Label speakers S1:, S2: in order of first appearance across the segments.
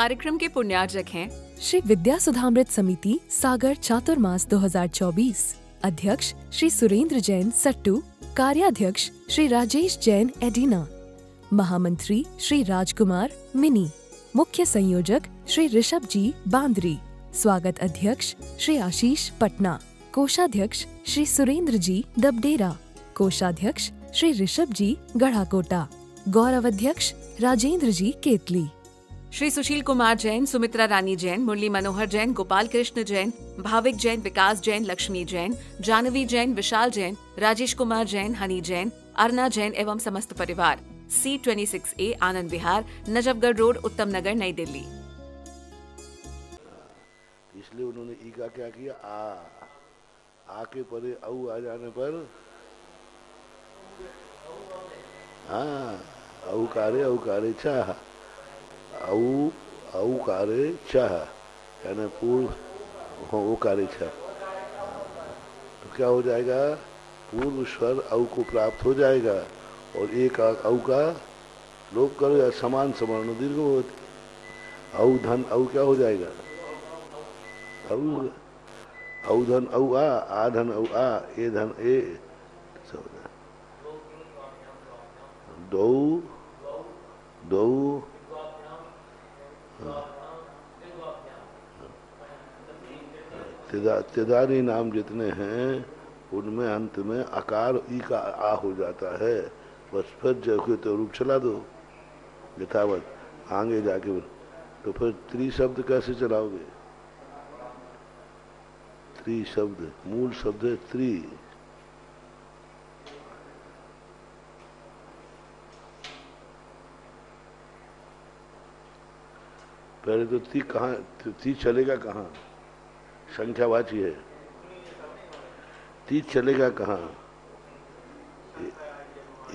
S1: कार्यक्रम के पुण्यार्जक हैं
S2: श्री विद्या सुधामृत समिति सागर चातुर्मास 2024, अध्यक्ष श्री सुरेंद्र जैन सट्टू, कार्याध्यक्ष श्री राजेश जैन एडिना, महामंत्री श्री राजकुमार मिनी, मुख्य संयोजक श्री ऋषभ जी बांद्री, स्वागत अध्यक्ष श्री आशीष पटना, कोषाध्यक्ष श्री सुरेंद्र जी डबडेरा, कोषाध्यक्ष श्री ऋषभ जी गढ़ाकोटा, गौरव अध्यक्ष राजेंद्र जी केतली।
S1: श्री सुशील कुमार जैन, सुमित्रा रानी जैन, मुरली मनोहर जैन, गोपाल कृष्ण जैन, भाविक जैन, विकास जैन, लक्ष्मी जैन, जानवी जैन, विशाल जैन, राजेश कुमार जैन, हनी जैन, अर्ना जैन एवं समस्त परिवार, C26A आनंद विहार, नजफगढ़ रोड, उत्तम नगर, नई दिल्ली।
S3: इसलिए उन्होंने ई का क्या किया, आ के परे औ आ जाने पर औकारे चाह, औकारे चाह यानी पूर्व ओकारे चाह, तो क्या हो जाएगा, पूर्व स्वर औ को प्राप्त हो जाएगा और एक औ का लोप करो या समान सवर्ण दीर्घ होती, औ धन औ क्या हो जाएगा, औ धन औ आ धन औ आ, ए धन ए, दो तेदारी नाम जितने हैं उनमें अंत में आकार ई का आ हो जाता है, बस फिर जैसे तो रूप चला दो यथावत आगे जाके, तो फिर त्रिशब्द कैसे चलाओगे, त्रिशब्द मूल शब्द है त्रि, पहले तो ती कहाँ, ती चलेगा कहाँ, संख्यावाची है, ती चलेगा कहाँ,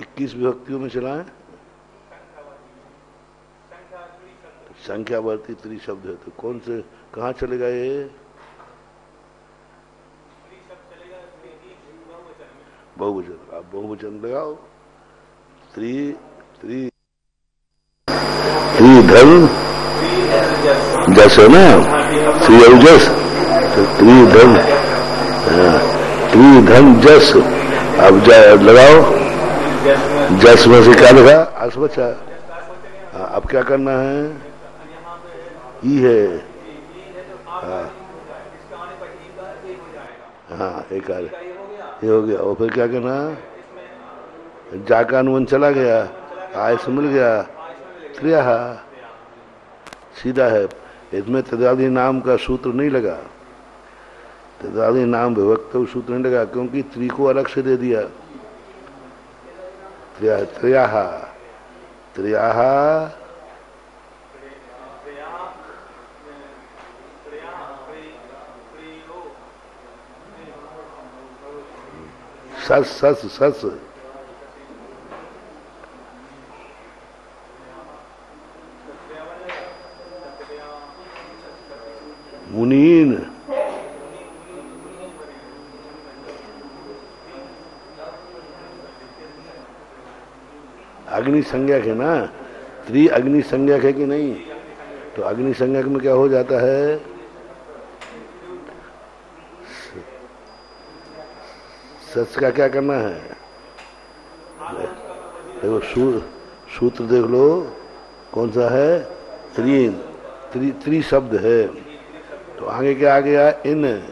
S3: 21 विभक्तियों में चला है, संख्यावर्ती त्रिशब्द है, तो कौन से कहाँ चलेगा ये, बहुवचन, आप बहुवचन लगाओ, त्रिधन जस है ना, त्रिजस, तो त्रिधन जस, अब लगाओ, जस में से क्या लगा, अस्वचा, अब क्या करना है, ई है, हाँ एक ये हो गया, और फिर क्या करना, जा का अनुबंध चला गया, आयस मिल गया, त्रिया सीधा है, इसमें तदादि नाम का सूत्र नहीं लगा, तदादि नाम विभक्त सूत्र नहीं लगा, क्योंकि त्रि को अलग से दे दिया, त्रियाहा सस मुनीन, अग्नि संज्ञक है ना, त्रि अग्नि संज्ञक है कि नहीं, तो अग्नि संज्ञक में क्या हो जाता है, सच का क्या करना है, देखो सूत्र देख लो कौन सा है, त्रीन, त्रि शब्द है, तो आगे क्या आ गया, इंटा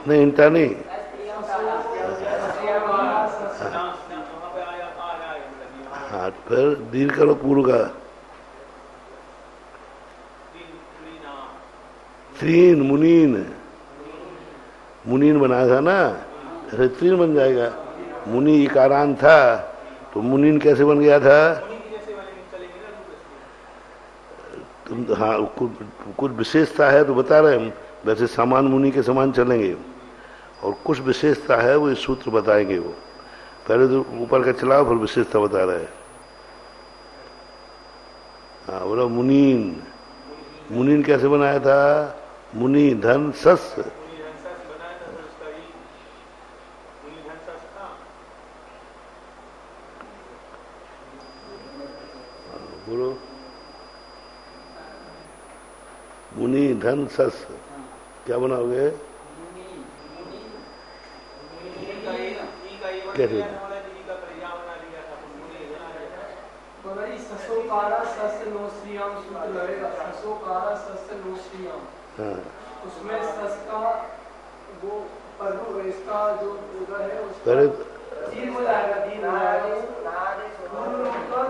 S3: नहीं, इंटा नहीं, हाँ फिर दीर्घ करो पूर्व का, त्रीन मुनीन बनाया था ना, ऐसे त्रीन बन जाएगा, मुनि इकारांत था तो मुनीन कैसे बन गया था, तुम हाँ कुछ विशेषता है तो बता रहे हम, वैसे समान मुनि के समान चलेंगे, और कुछ विशेषता है वो इस सूत्र बताएंगे, वो पहले तो ऊपर का चलाओ फिर विशेषता बता रहे हैं। हाँ बोला मुनीन कैसे बनाया था, मुनि धन सस, बोलो। मुनि धन सस क्या बनाओगे? कैसे? हाँ,
S4: उसमें सस का वो पढ़ो इसका जो उधर है
S3: पहले
S4: दीन हो जाएगा, दीन हो जाएगा,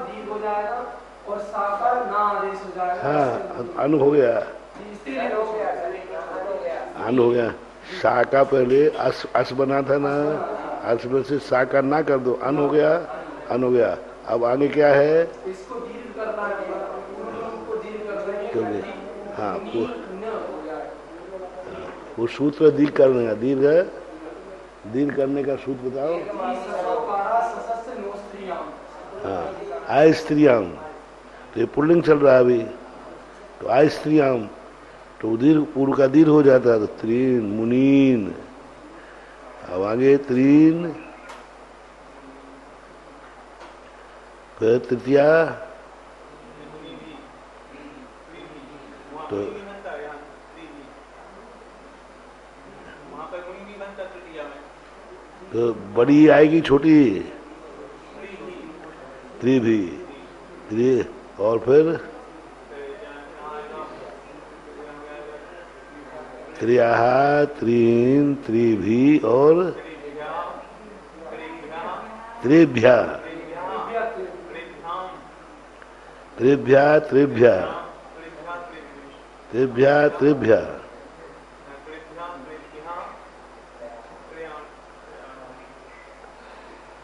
S4: दीन हो जाएगा और साका ना आदेश हो जाएगा।
S3: हाँ, अन हो गया, अन हो गया। सा का पहले अस बना था ना, अस में से सा का ना कर दो, अन हो गया, अन हो गया। अब आगे क्या है?
S4: इसको दीर्घ करना है, को दीर्घ करना है
S3: क्योंकि हाँ वो सूत्र दीर्घ करने का, दीर्घ करने का सूत्र बताओ। हाँ, आय स्त्रियाम, तो ये पुल्लिंग चल रहा है अभी, तो आय स्त्रियाम तो दीर्घ पूर्व का दीर्घ हो जाता है, तो त्रीन मुनीन। अब आगे त्रीन, फिर तृतीया, तो बड़ी आएगी छोटी? त्रिभी, और फिर त्रियाह, त्रीन, त्रिभी और त्रिभ्या, त्रिभ्या, त्रिभ्या, त्रिभ्या, त्रिभ्या।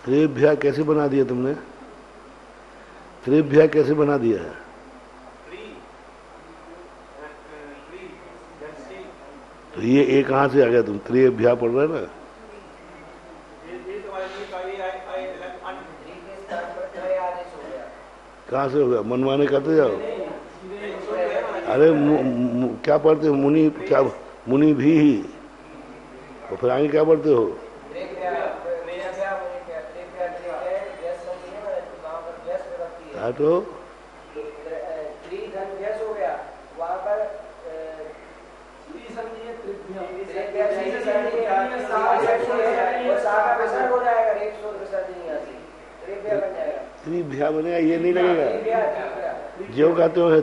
S3: त्रिभ्या कैसे बना दिया तुमने? त्रिभ्या कैसे बना दिया है? तो ये एक कहाँ से आ गया? तुम त्रिभ्या पढ़ रहे ना? कहाँ से हो गया? मनमाने करते जाओ। अरे क्या पढ़ते हो? मुनि क्या? मुनि भी ही, तो फिर आगे क्या पढ़ते हो? तो त्रिभ्या बनेगा, ये नहीं लगेगा। जो कहते हो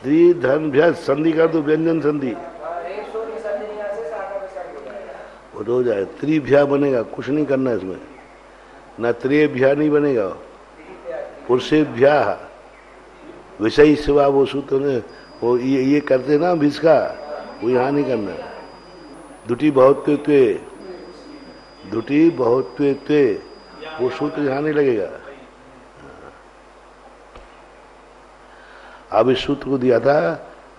S3: त्रि धन भ्या संधि कर दो, व्यंजन संधि, वो तो हो जाए। त्रिभ्या बनेगा, कुछ नहीं करना इसमें, ना त्रिभ्या नहीं बनेगा। पुरुषेभ्या विषय सेवा, वो सूत्र ने वो ये करते ना बीच का, वो यहाँ नहीं करना। दुटी बहुत दुटी बहुत वो सूत्र यहाँ नहीं लगेगा। अब इस सूत्र को दिया था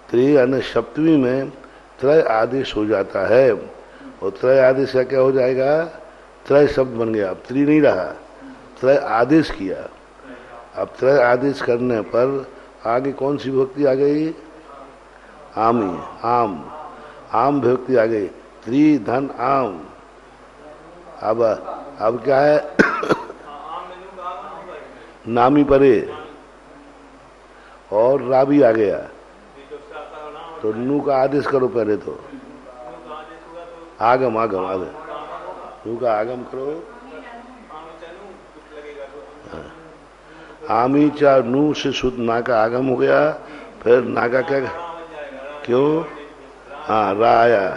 S3: त्रि अन्य सप्तमी में त्रय आदेश हो जाता है, और त्रय आदेश का क्या हो जाएगा? त्रय शब्द बन गया, अब त्रि नहीं रहा, त्रय आदेश किया। अब त्रय आदेश करने पर आगे कौन सी विभक्ति आ गई? आमी, आम विभक्ति आ गई। त्रि धन आम। अब क्या है? नामी परे और राबी आ गया, तो नू का आदेश करो पहले। तो आगम नू का आगम करो। आमी चा नू से शुद्ध ना का आगम हो गया, फिर ना का क्या? क्यों? हाँ, रा आया,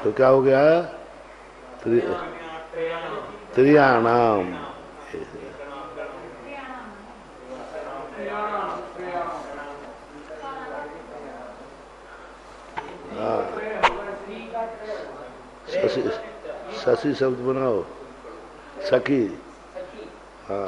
S3: तो क्या हो गया? त्रियाणाम। शशि शब्द बनाओ, सखी। हाँ,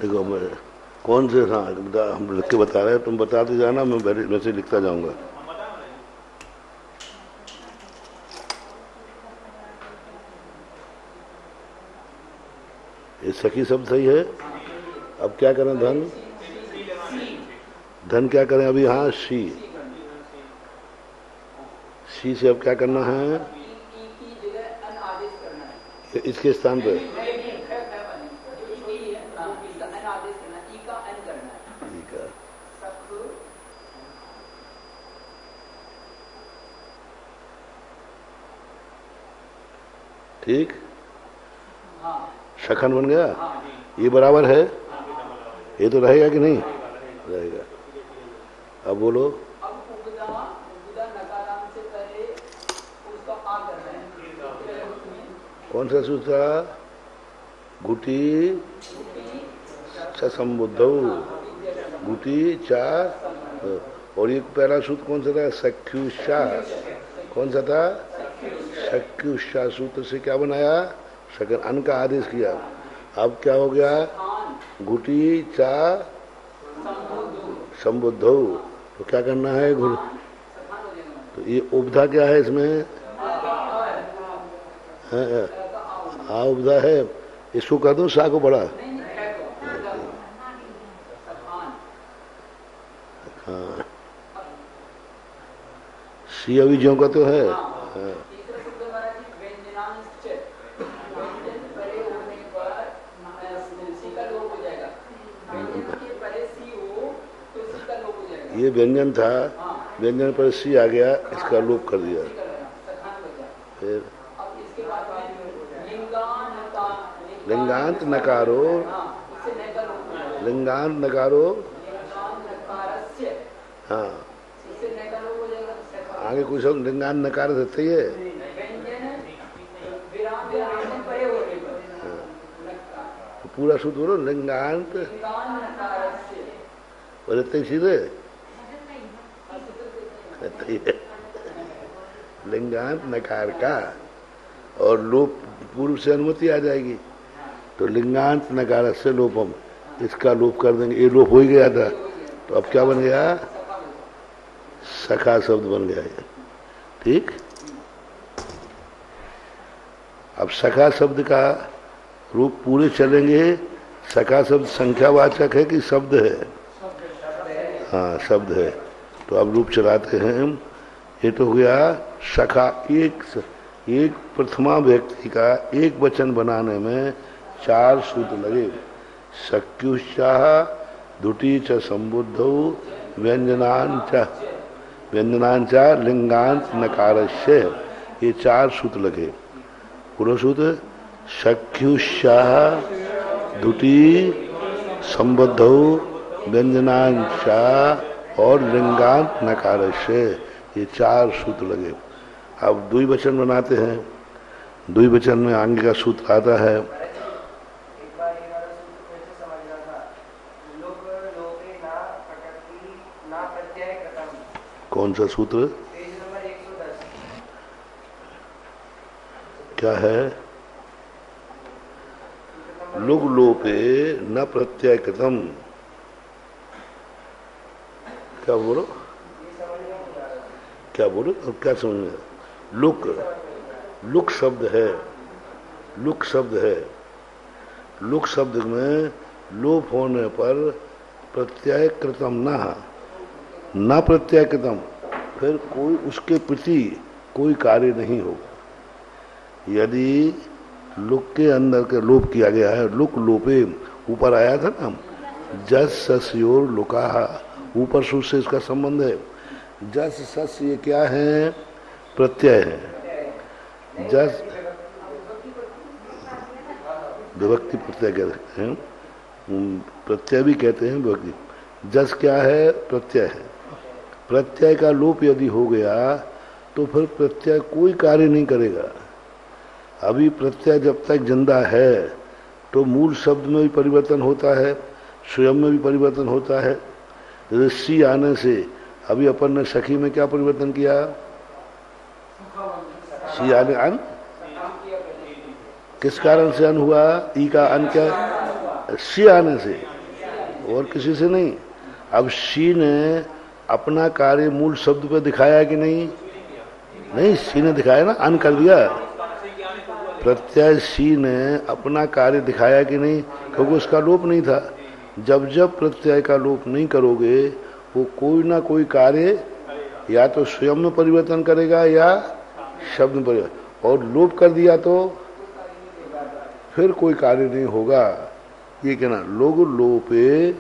S3: देखो कौन से? हाँ हम लिख के बता रहे हैं, तुम बताते जाना, मैं वैसे लिखता जाऊंगा। ये सखी शब्द सही है। अब क्या करें? धन, धन क्या करें अभी? हाँ शी, शी से अब क्या करना है? इसके स्थान पे ठीक, शखन बन गया। ये बराबर है, ये तो रहेगा कि नहीं? रहेगा। अब बोलो। कौन सा सूत्र? गुटी संबुद्ध, गुटी चा। और ये पहला सूत्र कौन सा था? सख्युषा। कौन सा था? सख्युषा सूत्र से क्या बनाया? सकन अन का आदेश किया। अब क्या हो गया? गुटी चा संबुद्ध। तो क्या करना है? तो ये उपधा क्या है इसमें? हाँ उपधा है। इसको कह दो सा को बड़ा। हाँ सी अभी ज्यों का तो है। हाँ। ये व्यंजन था, व्यंजन पर सी आ गया, इसका लोप कर दिया। फिर लिंगांत नकारो, लिंगांत नकारो। हाँ आगे कुछ लिंगांत नकार देते ही है। तो पूरा सूत्र बोलो। लिंगांत बोलते सीधे लिंगांत नकार का और लोप पूर्व से अनुमति आ जाएगी। तो लिंगांत नकार से लोपम, इसका लोप कर देंगे। ये लोप हो ही गया था, तो अब क्या बन गया? सखा शब्द बन गया ये। ठीक। अब सखा शब्द का रूप पूरे चलेंगे। सखा शब्द संख्यावाचक है कि शब्द है? हाँ शब्द है। तो अब रूप चलाते हैं। ये तो हो गया सखा। एक प्रथमा व्यक्ति का एक वचन बनाने में 4 सूत्र लगे। सख्युषा, दुटी च संबुद्धौ, व्यंजनांच लिंगांत नकारस्य। ये 4 सूत्र लगे। पूरा सूत्र सख्युषा, दुटी संबुद्धौ, व्यंजनांच और लिंगांत नकारस्य। ये 4 सूत्र लगे। अब द्विवचन बनाते हैं। द्विवचन में आगे का सूत्र आता है। कौन सा सूत्र? क्या है? लुग लोपे न प्रत्यय कृतम। क्या बोलो? क्या बोलो? अब क्या समझ में? लुक, लुक शब्द है। लुक शब्द है। लुक शब्द में लोप होने पर प्रत्यय कृतम न प्रत्यय कृतम, फिर कोई उसके प्रति कोई कार्य नहीं होगा। यदि लुक के अंदर के लोप किया गया है, लुक लोपे ऊपर आया था ना, जस सस्योर लुका, ऊपर सूत्र से इसका संबंध है। जस सस ये क्या है? प्रत्यय है। जस विभक्ति प्रत्यय कहते हैं, प्रत्यय भी कहते हैं विभक्ति। जस क्या है? प्रत्यय है। प्रत्यय का लोप यदि हो गया तो फिर प्रत्यय कोई कार्य नहीं करेगा। अभी प्रत्यय जब तक जिंदा है तो मूल शब्द में भी परिवर्तन होता है, स्वयं में भी परिवर्तन होता है। ऋषि आने से अभी अपन ने सखी में क्या परिवर्तन किया? सी आने अन। किस कारण से अन हुआ? ई का अन क्या? सी आने से। और किसी से नहीं। अब सी ने अपना कार्य मूल शब्द पे दिखाया कि नहीं? नहीं, सी ने दिखाया ना, अन कर दिया। प्रत्यय सी ने अपना कार्य दिखाया कि नहीं? क्योंकि उसका लोप नहीं था। जब जब प्रत्यय का लोप नहीं करोगे वो कोई ना कोई कार्य या तो स्वयं में परिवर्तन करेगा या शब्द में परिवर्तन, और लोप कर दिया तो फिर कोई कार्य नहीं होगा। ये कहना लोग लोपे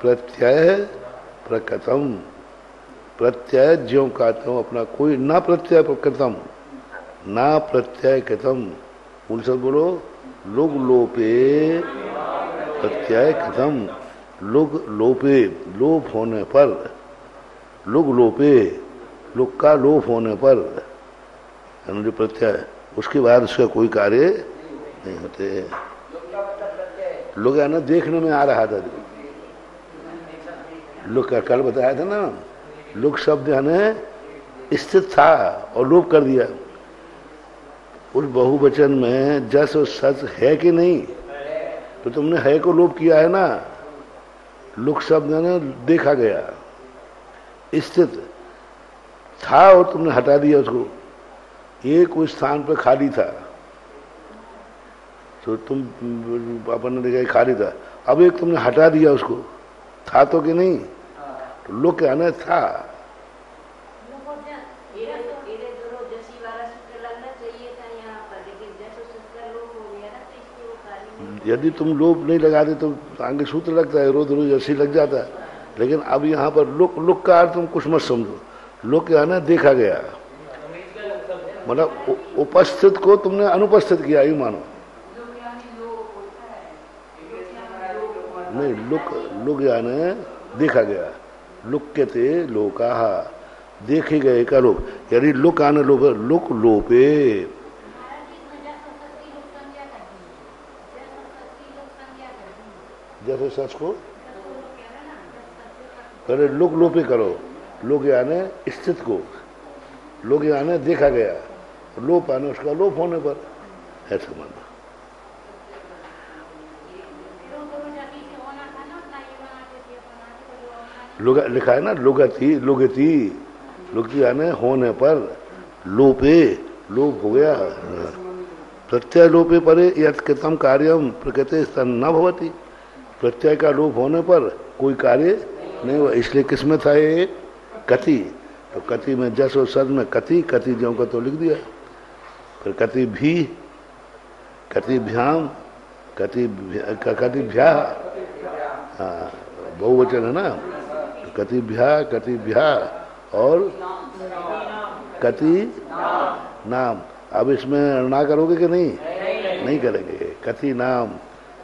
S3: प्रत्यय प्रकृतम, प्रत्यय ज्यों का त्यों अपना, कोई ना प्रत्यय प्रकृतम ना प्रत्यय कृतम। मूल शब्द बोलो, लोग लोपे प्रत्यय कृतम, लोग लोपे लोप होने पर, लोग लोपे लोग का लोप होने पर जो प्रत्यय, उसके बाद उसका कोई कार्य नहीं होते। लोग है ना, देखने में आ रहा था, लोग का कल बताया था ना, लोग शब्द है स्थित था और लोप कर दिया। उस बहुवचन में जस और सच है कि नहीं? तो तुमने है को लोप किया है ना। लोक शब्द ने देखा गया, स्थित था और तुमने हटा दिया उसको। एक उस स्थान पर खाली था तो तुम अपन ने देखा खाली था, अब एक तुमने हटा दिया उसको, था तो कि नहीं? तो लोग क्या ना था। यदि तुम लोप नहीं लगाते तो आगे सूत्र लगता है, रोज रोज ऐसी लग जाता है। लेकिन अब यहाँ पर लोक का अर्थ तुम कुछ मत समझो। लोक क्या ना देखा गया, मतलब उपस्थित को तुमने अनुपस्थित किया, यू मानो। नहीं, लोग यानी देखा गया, लुक्यते लोका, देखे गए का लोप। यदि लोक आने लोप, लोक लोपे, जैसे सच को करे लोक लोपे करो, लोग यानी स्थित को, लोग यानी देखा गया, लोप आने उसका लोप होने पर, ऐसा मानना। लिखा है ना लोगती, लोगती, लोगती यानी होने पर, लोपे लोप हो गया। प्रत्यय लोपे परे यत् कृतम कार्यम प्रकृति न भवति, प्रत्यय का लोप होने पर कोई कार्य नहीं हुआ। इसलिए किसमें था ये? कति। तो कति में जस और सद में कति, कति ज्यों का तो लिख दिया। फिर कति भी, कति भ्याम, कति भ्या, हाँ बहुवचन है ना, कति भ्या और कति नाम। अब इसमें ना करोगे कि नहीं? नहीं करेंगे। कति नाम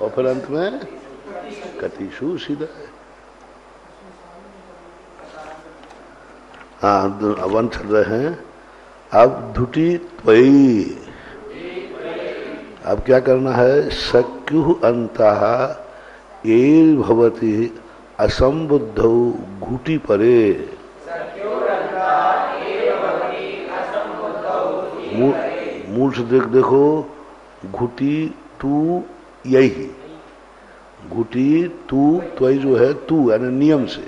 S3: और फिर अंत में कतिशु सीधा है। हाँ, अब चल रहे हैं। अब धुटी त्वयी, अब क्या करना है? सक्यु अंतः एल भवति असंबुद्धौ घुटी परे। मूल से देखो, घुटी तू यही, घुटी तू त्वयी जो है, तू यानी नियम से,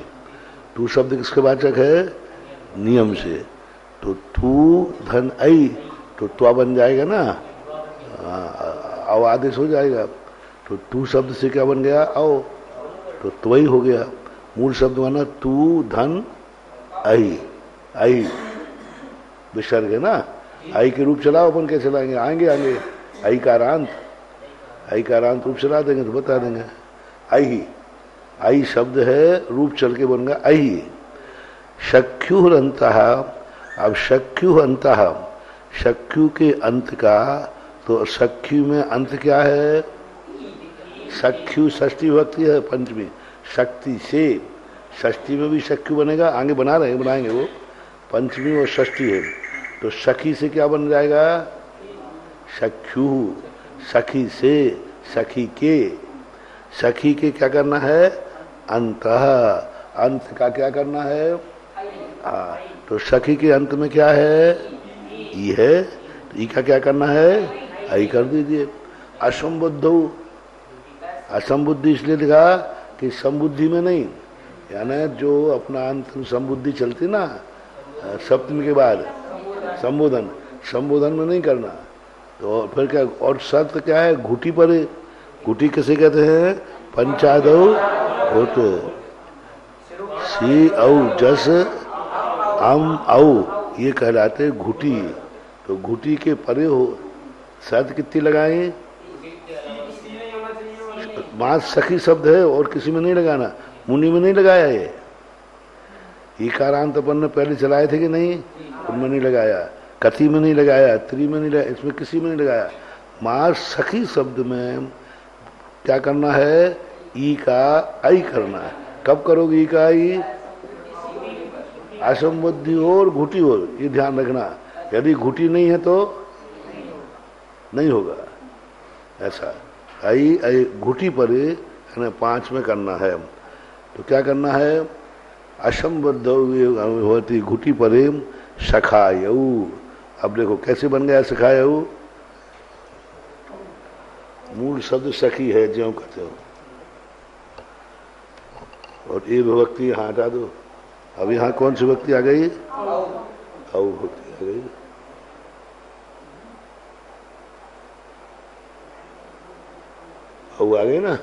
S3: तू शब्द किसके वाचक है? नियम से। तो तू धन आई, तो त्वा बन जाएगा ना, अव आदेश हो जाएगा। तो तू शब्द से क्या बन गया? अव, तो त्वयी हो गया। मूल शब्द माना तू धन आई, आई विसर्ग है ना, आई के रूप चलाओ, अपन कैसे चलाएंगे? आएंगे आगे आई का रांत, आई का रांत रूप चला देंगे तो बता देंगे। आई, आई शब्द है, रूप चल के बन गया आई। शक्यु अंतः, अब शक्यु अंतः, शक्यु के अंत का, तो शक्यु में अंत क्या है? शक्यु षष्ठी विभक्ति है, पंचमी, शक्ति से, षष्ठी में भी शक्यु बनेगा, आगे बना रहे हैं, बनाएंगे वो, पंचमी और षष्ठी है। तो सखी से क्या बन जाएगा? सख्यु, सखी से, सखी के, सखी के क्या करना है? अंतः, अंत का क्या करना है? तो सखी के अंत में क्या है? ई है, तो ई का क्या करना है? आई कर दीजिए। असंबुद्ध, असंबुद्धि इसलिए लिखा कि संबुद्धि में नहीं, यानी जो अपना अंतिम संबुद्धि चलती ना सप्तमी के बाद संबोधन में नहीं करना। तो फिर क्या, और शर्त क्या है, घुटी पर, घुटी किसे कहते हैं, पंचादौ होते, सी औ जस अम औ ये कहलाते घुटी। तो घुटी के परे हो, शर्त कितनी लगाए, मात सखी शब्द है और किसी में नहीं लगाना, मुनि में नहीं लगाया ये। ईकारांत अपन ने पहले चलाए थे कि नहीं, उनमें नहीं लगाया, कथी में नहीं लगाया, त्रि में नहीं लगाया, इसमें किसी में नहीं लगाया। मार सखी शब्द में क्या करना है, ई का आई करना है। कब करोगे ई का आई, असंबुद्धि हो और घुटी हो, ये ध्यान रखना। यदि घुटी नहीं है तो नहीं होगा ऐसा। आई आई घुटी पर है, 5 में करना है। तो क्या करना है, असंबद्ध होती घुटी परे सखायऊ। अब देखो कैसे बन गया सखायऊ, मूल शब्द सखी है ज्यों कहते हो, और ये विभक्ति यहाँ हटा दो। अब यहाँ कौन सी विभक्ति आ गई, औ विभक्ति आ गई। औ आ गई ना।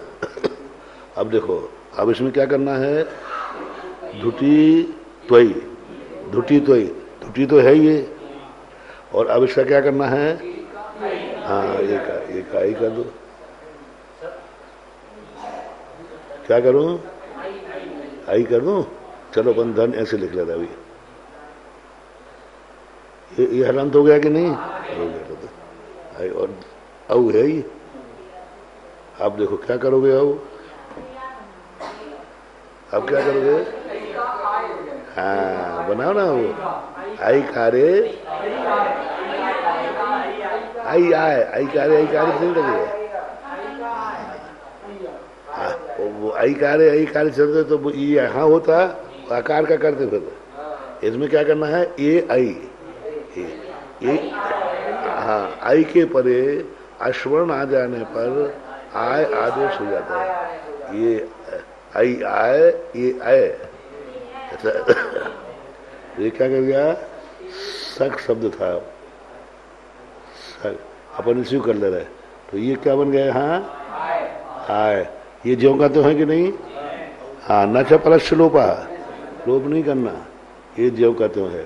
S3: अब देखो, अब इसमें क्या करना है, धुटी त्वयी, धुटी त्वयी, धुटी तो है ये, और अब इसका क्या करना है, हाँ एक आई कर दो। क्या करूं, आई कर दूं, चलो बंधन ऐसे लिख लेता अभी। ये हलंत हो गया कि नहीं, हो गया तो आई और औ है ही। अब देखो क्या करोगे, अब क्या करोगे, हाँ बनाओ ना वो, आई कारे आई आए, आई कारे नहीं लगेगा। वो आई कारे चलते तो वो ये यहाँ होता, आकार का करते फिर। इसमें क्या करना है, ए आई, हाँ आई के परे अश्वर्ण आ जाने पर आय आदेश हो जाता है। ये आई आए, ये आए, ये क्या कर गया, सक शब्द था, सक अपन इसी कर ले रहे, तो ये क्या बन गया यहाँ, आए। ये ज्यों का तो है कि नहीं, हाँ न च परस्य लोपा, लोप नहीं करना, ये ज्यों का तो है।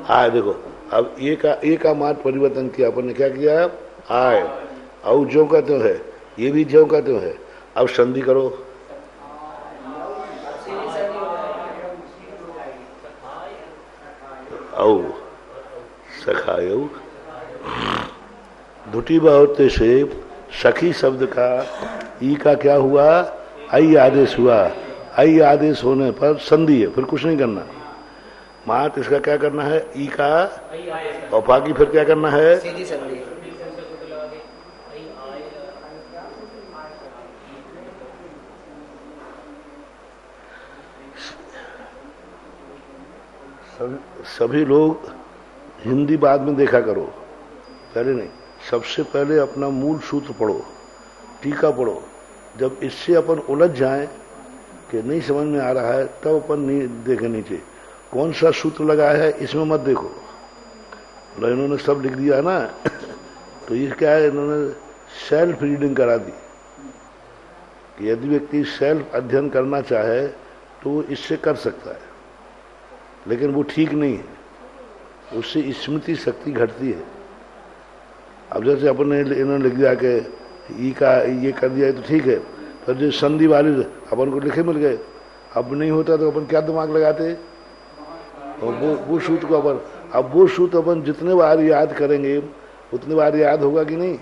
S3: आए देखो, अब ये का मार्ग परिवर्तन किया अपन ने, क्या किया, आए, और ज्यों का तो है, ये भी ज्यों का तो है। अब संधि करो, औ सखायऊ, धुटी बहुते से सखी शब्द का ई का क्या हुआ, आई आदेश हुआ। आई आदेश होने पर संधि है, फिर कुछ नहीं करना। मात इसका क्या करना है, ई का, और बाकी फिर क्या करना है, सभी लोग हिंदी बाद में देखा करो, पहले नहीं। सबसे पहले अपना मूल सूत्र पढ़ो, टीका पढ़ो। जब इससे अपन उलझ जाएं कि नहीं समझ में आ रहा है, तब अपन नहीं देखे नीचे कौन सा सूत्र लगाया है, इसमें मत देखो। इन्होंने सब लिख दिया ना तो ये क्या है, इन्होंने सेल्फ रीडिंग करा दी कि यदि व्यक्ति सेल्फ अध्ययन करना चाहे तो इससे कर सकता है, लेकिन वो ठीक नहीं है, उससे स्मृति शक्ति घटती है। अब जैसे अपन ने इन्होंने लिख दिया कि ई का ये कर दिया है तो ठीक है, पर जो संधि वाले अपन को लिखे मिल गए, अब नहीं होता तो अपन क्या दिमाग लगाते, और वो सूत्र को अपन, अब वो सूत्र अपन जितने बार याद करेंगे उतने बार याद होगा कि नहीं।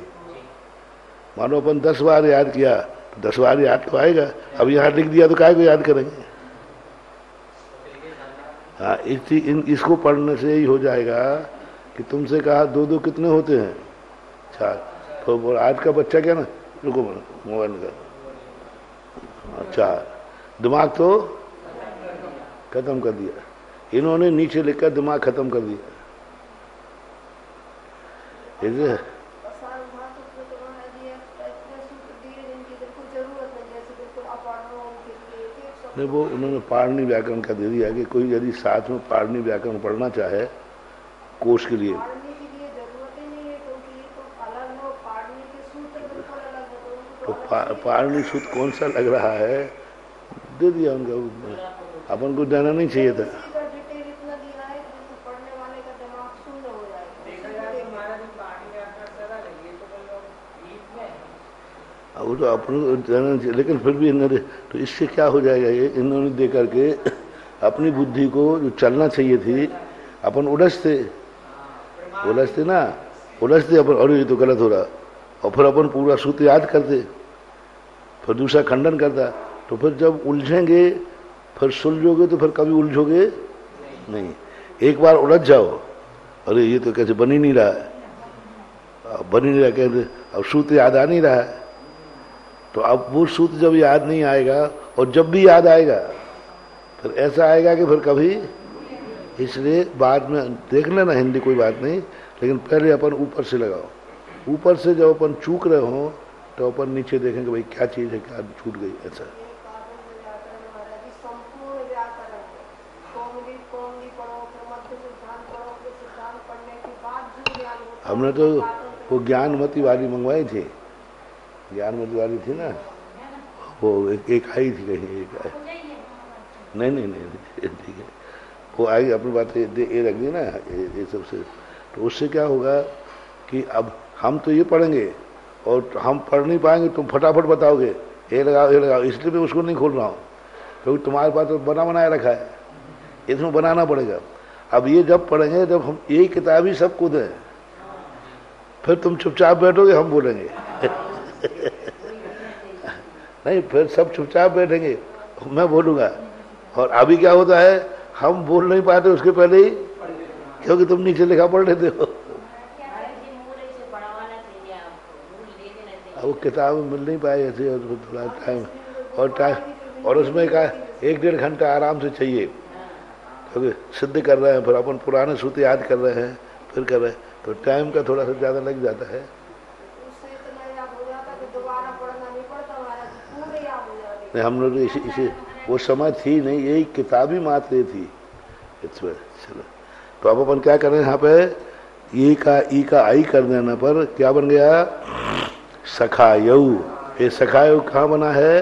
S3: मानो अपन 10 बार याद किया तो 10 बार याद तो आएगा। अब यहाँ लिख दिया तो काय को याद करेंगे। हाँ, इसको पढ़ने से यही हो जाएगा कि तुमसे कहा 2 कितने होते हैं, 4। तो आज का बच्चा क्या ना, रुको मोबाइल का, 4 दिमाग तो खत्म कर दिया। इन्होंने नीचे लिखकर दिमाग खत्म कर दिया। नहीं, वो उन्होंने पाणिनि व्याकरण का दे दिया कि कोई यदि साथ में पाणिनि व्याकरण पढ़ना चाहे कोश के लिए, तो पाणिनि सूत्र कौन सा लग रहा है दे दिया उनका, अपन को जाना नहीं चाहिए था। वो तो अपन को जाना चाहिए, लेकिन फिर भी इन्होंने, तो इससे क्या हो जाएगा, ये इन्होंने दे करके अपनी बुद्धि को जो चलना चाहिए थी, अपन उलझते ना, उलझते अपन, और ये तो गलत हो रहा, और फिर अपन पूरा सूत्र याद करते, फिर दूसरा खंडन करता, तो फिर जब उलझेंगे फिर सुलझोगे तो फिर कभी उलझोगे नहीं। एक बार उलझ जाओ, अरे ये तो कैसे बन ही नहीं रहा है, बन ही नहीं रहा, कहते अब सूत्र याद आ नहीं रहा है, तो अब वो सूत्र जब याद नहीं आएगा, और जब भी याद आएगा फिर ऐसा आएगा कि फिर कभी, इसलिए बाद में देख लेना हिंदी कोई बात नहीं, लेकिन पहले अपन ऊपर से लगाओ, ऊपर से जब अपन चूक रहे हो तो अपन नीचे देखेंगे भाई क्या चीज़ है, क्या छूट गई, ऐसा। हमने तो वो ज्ञानमती वाली मंगवाई थी, ज्ञानमती वाली थी ना, वो एक आई थी कहीं, एक आई, नहीं ठीक है, वो आई अपनी बात ये रख दी ना, ये सबसे, तो उससे क्या होगा कि अब हम तो ये पढ़ेंगे और हम पढ़ नहीं पाएंगे, तुम फटाफट बताओगे ये लगाओ, इसलिए मैं उसको नहीं खोल रहा हूँ, क्योंकि तुम्हारे पास तो बनाया रखा है, इसमें बनाना पड़ेगा। अब ये जब पढ़ेंगे, जब हम यही किताब ही सबको दें, फिर तुम चुपचाप बैठोगे, हम बोलेंगे नहीं, फिर सब चुपचाप बैठेंगे, मैं बोलूँगा, और अभी क्या होता है, हम बोल नहीं पाते उसके पहले ही, क्योंकि तुम नीचे लिखा पढ़ लेते हो, वो किताब मिल नहीं पाए ऐसे, और थोड़ा टाइम और उसमें का 1-1.5 घंटा आराम से चाहिए, क्योंकि सिद्ध कर रहे हैं, फिर अपन पुराने सूत्र याद कर रहे हैं, फिर कर रहे हैं, तो टाइम का थोड़ा सा ज़्यादा लग जाता है। नहीं, हम लोग इसी वो समय थी नहीं, यही किताबी मात्र थी इसमें। चलो, तो अब अपन क्या करें, यहाँ पे ई का आई कर देने पर क्या बन गया, सखायऊ। ये सखायऊ कहाँ बना है,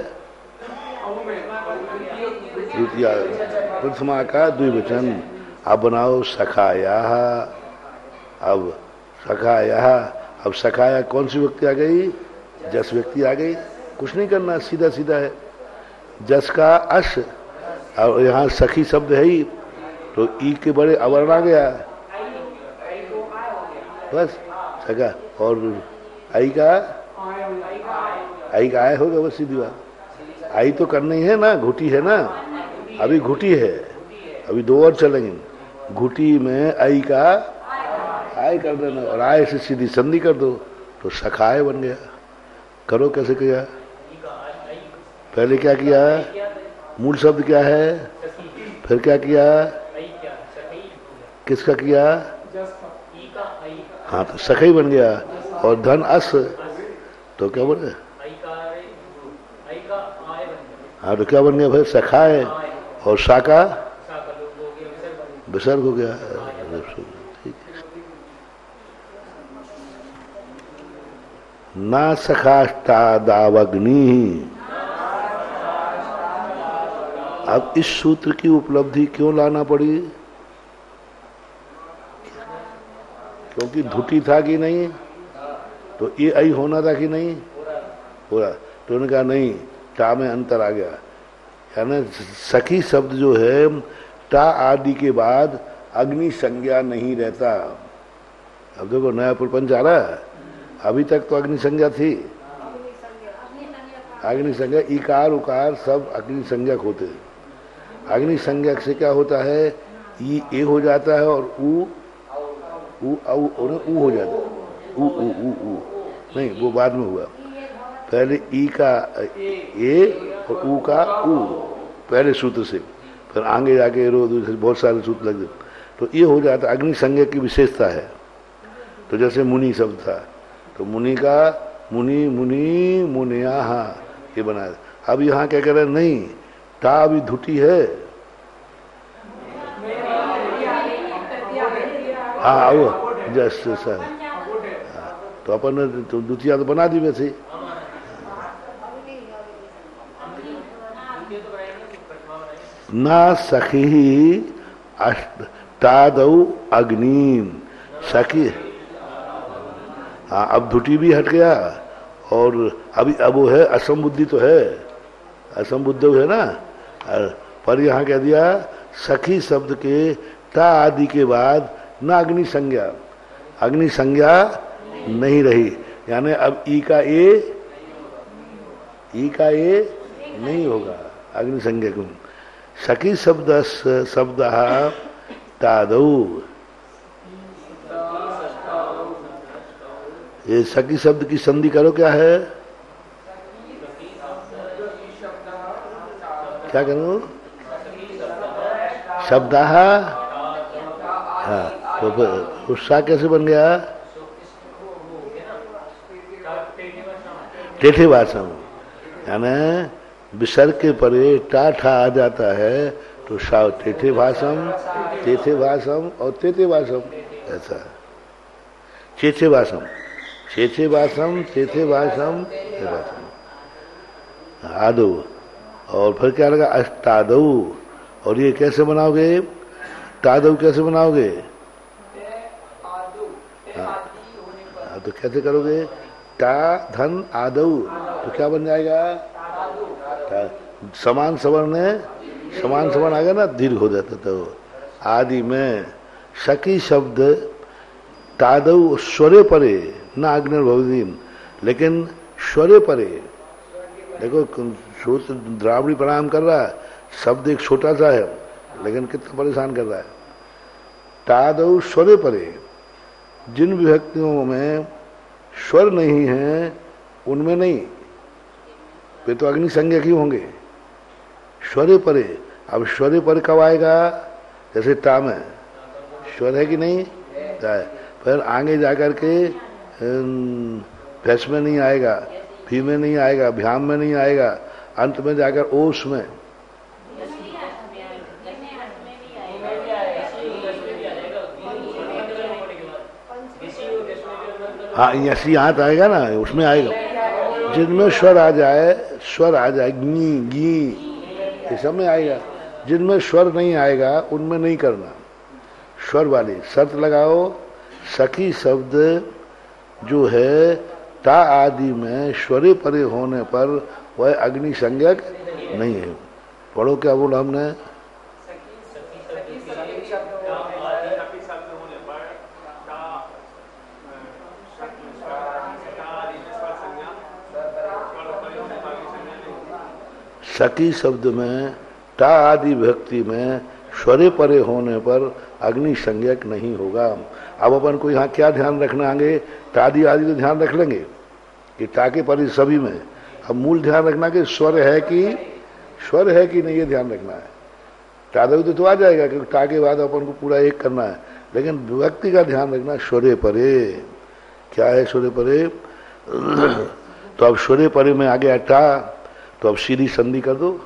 S3: द्वितीय प्रथमा का द्विवचन। अब बनाओ सखाया, अब सखाया, अब सखाया कौन सी व्यक्ति आ गई, जस व्यक्ति आ गई, कुछ नहीं करना, सीधा सीधा है, जस का अश, और यहाँ सखी शब्द है ही, तो ई के बड़े अवर्ण आ गया, बस सका, और आई का आय होगा, बस सीधी बात। आई तो करनी है ना, घुटी है ना, अभी घुटी है, अभी 2 और चलेंगे, घुटी में आई का आय कर देना, और आय से सीधी संधि कर दो, तो सखाय बन गया। करो, कैसे किया, पहले क्या किया, मूल शब्द क्या है, फिर क्या किया, किसका किया, हाँ, तो सखई बन गया, और धन अस, तो क्या बन गया, हाँ, तो क्या बन गया भाई, सखाए, और शाका विसर्ग हो गया। ना सखाष्टादावग्नि। अब इस सूत्र की उपलब्धि क्यों लाना पड़ी, क्योंकि धुटी था कि नहीं, तो ये आई होना था कि नहीं, हो रहा, तो उन्होंने कहा नहीं, टा में अंतर आ गया, यानी सखी शब्द जो है टा आदि के बाद अग्नि संज्ञा नहीं रहता। अब देखो नया प्रपंच आ रहा है, अभी तक तो अग्नि संज्ञा थी, अग्नि संज्ञा इकार उकार सब अग्नि संज्ञक होते हैं। अग्नि संज्ञक से क्या होता है, ए हो जाता है, और ऊ हो जाता है, ऊ नहीं, वो बाद में हुआ, पहले ई का ए और ऊ का ऊ, पहले सूत्र से, फिर आगे जाके बहुत सारे सूत्र लग गए, तो ये हो जाता है, अग्नि संज्ञा की विशेषता है। तो जैसे मुनि शब्द था, तो मुनि का मुनि मुनि मुनिया, ये बनाया। अब यहाँ क्या कह रहे हैं, नहीं टा अभी धुटी है। हाँ वो जस्ट सर, तो अपन ने तो द्वितीया तो बना दी वैसे। ना सखी अष्टादौ अग्निन, सखी, हाँ अब धुटी भी हट गया और अभी अब वो है असंबुद्धि तो है, असंबुद्ध है ना। पर यहाँ कह दिया सखी शब्द के ता आदि के बाद न अग्नि संज्ञा, अग्नि संज्ञा नहीं रही, यानी अब ई का ए नहीं होगा अग्नि संज्ञा क्यों। सखी शब्द तादौ, ये सखी शब्द की संधि करो क्या है, क्या करो, शब्द, हाँ तो उसका कैसे बन गया, टेठे भाषम, यानी विसर्ग के परे टाठा आ जाता है तो टेठे भाषम और तेथे भाषम, ऐसा चेचे भाषम, चेचे भाषम, तेथे भाषम, आदो, और फिर क्या लगा अष्टादौ, और ये कैसे बनाओगे, तादव कैसे बनाओगे, हाँ तो कैसे करोगे, टा धन आदौ, तो क्या बन जाएगा, समान सवर्ण आ गया ना, दीर्घ हो जाता तो आदि में सखी शब्द तादव स्वरे परे न आग्नेय भवदीन, लेकिन स्वरे परे देखो द्रावड़ी प्रणाम कर रहा है, शब्द एक छोटा सा है लेकिन कितना परेशान कर रहा है। तादव स्वरे परे, जिन विभक्तियों में स्वर नहीं है उनमें नहीं, वे तो अग्नि संज्ञा क्यों होंगे, स्वरे परे। अब स्वरे पर कब आएगा, जैसे टा में स्वर है कि नहीं, फिर आगे जाकर के भैंस में नहीं आएगा, भी में नहीं आएगा, भ्याम में नहीं आएगा, अंत में जाकर ओस में, हाँ यसी यहाँ आएगा ना, उसमें आएगा। जिनमें स्वर आ जाए गी गी, ये सब में आएगा। जिनमें स्वर नहीं आएगा उनमें नहीं करना, स्वर वाली शर्त लगाओ। सखी शब्द जो है ता आदि में स्वरे परे होने पर वह अग्नि संज्ञक नहीं है। पढ़ो क्या बोला हमने, सखी शब्द में टा आदि विभक्ति में स्वरे परे होने पर अग्नि संज्ञक नहीं होगा। अब अपन को यहाँ क्या ध्यान रखना, आगे तादि आदि तो ध्यान रख लेंगे कि टा के परे सभी में, अब मूल ध्यान रखना कि स्वर है कि नहीं, ये ध्यान रखना है। तादव तो आ जाएगा क्योंकि टा के बाद अपन को पूरा एक करना है, लेकिन विभक्ति का ध्यान रखना स्वरे परे। क्या है स्वरे परे, तो अब स्वरे परे में आ गया टा, तो अब सीधी संधि कर दो,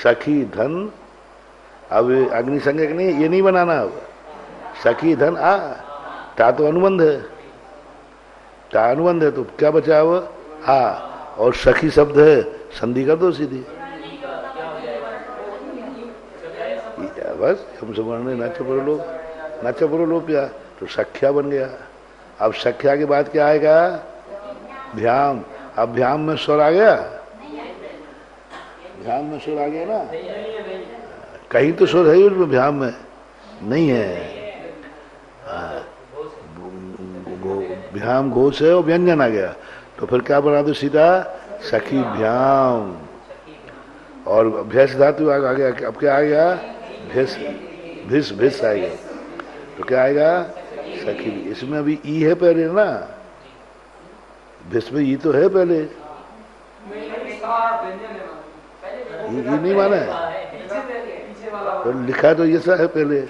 S3: सखी धन। अब अग्नि संज्ञक नहीं, ये नहीं बनाना, अब सखी धन आ, टा तो अनुबंध है, टा अनुबंध है, तो क्या बचा अब आ, और सखी शब्द है, संधि कर दो सीधी, बस हम समझने नाचा बोलो लो पिया, तो सख्या बन गया। अब सख्या के बाद क्या आएगा, भ्याम। अब भ्याम में स्वर आ गया, भ्याम में स्वर आ गया ना, कहीं तो स्वर है उसमें, भ्याम में नहीं है। भ्याम घोष है और व्यंजन आ गया, तो फिर क्या बना दो सीधा, सखी भ्याम। और भैंस धातु आ गया, अब क्या आ गया, भिस आएगा, तो क्या आएगा, सखी। इसमें अभी ई है पहले ना, भिस में ई तो है पहले, ये नहीं माना है, तो लिखा तो ये सा है पहले,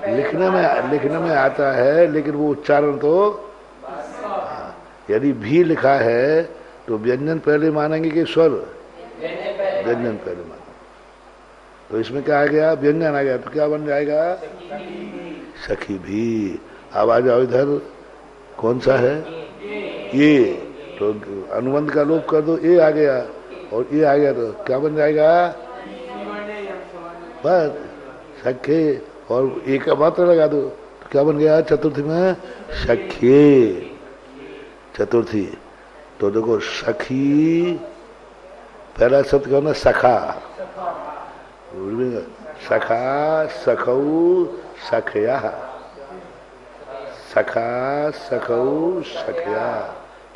S3: लिखने में आता है, लेकिन वो उच्चारण तो, यदि भी लिखा है तो व्यंजन पहले मानेंगे कि स्वर? व्यंजन पहले मानेंगे। तो इसमें क्या आ गया? व्यंजन आ गया, तो क्या बन जाएगा? सखी भी। अब आ जाओ इधर, कौन सा है? ये। तो अनुबंध का लोप कर दो, ए आ गया, और ये आ गया, तो क्या बन जाएगा? बस सखे, और एक का मात्र लगा दो, तो क्या बन गया चतुर्थी में? सखे। चतुर्थी। तो देखो सखी, पहला शब्द क्या होना? सखा। सखा, सखऊ, सखया। सखा, सखऊ, सखया।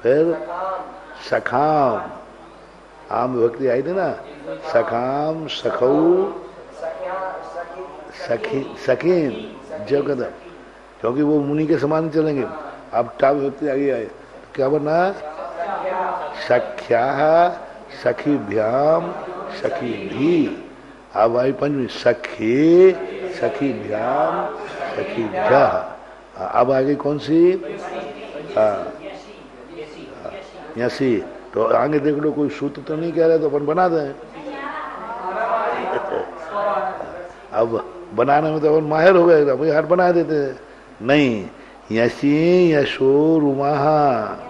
S3: फिर सखाम, आम विभक्ति आई थी ना, सखाम, सखऊ, सखी, सखीन, जब कदम, क्योंकि वो मुनि के समान चलेंगे। अब टा विभक्ति आगे आए, तो क्या बना? सख्या, सखीभ्याम, सखी भी। अब आई पंचमी, सखी, सखीभ्याम, सखीभ्या। अब आ गई कौन सी? हाँ, यसी। तो आगे देख लो, कोई सूत्र तो नहीं कह रहे, तो अपन बना दें। अब बनाने में तो अपन माहिर हो गए, अब यार बना देते हैं। नहीं, यसी यशो रुमाहा,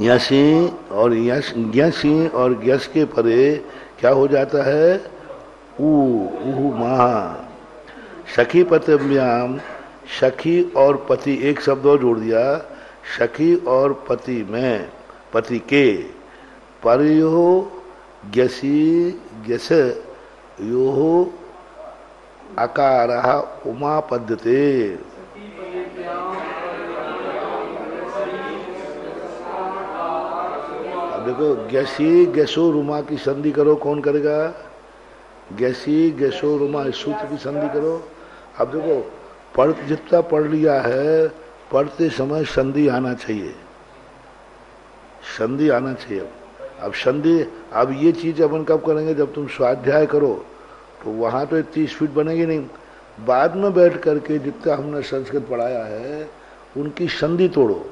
S3: यसी और यश, यसी और यश के परे क्या हो जाता है? ऊ महा। सखी पतिव्याम, सखी और पति, एक शब्द और जोड़ दिया, सखी और पति में, पति के, परयो ग्यसी ग्यस यो अकारः उमा पद्यते। अब देखो, ग्यसी ग्यसो रुमा की संधि करो, कौन करेगा? ग्यसी ग्यसो रुमा, इस सूत्र की संधि करो। अब देखो, पढ़ जितना पढ़ लिया है, पढ़ते समय संधि आना चाहिए, संधि आना चाहिए। अब संधि, अब ये चीज अपन कब करेंगे? जब तुम स्वाध्याय करो, तो वहां तो 30 फीट बनेगी नहीं, बाद में बैठ करके जितना हमने संस्कृत पढ़ाया है उनकी संधि तोड़ो,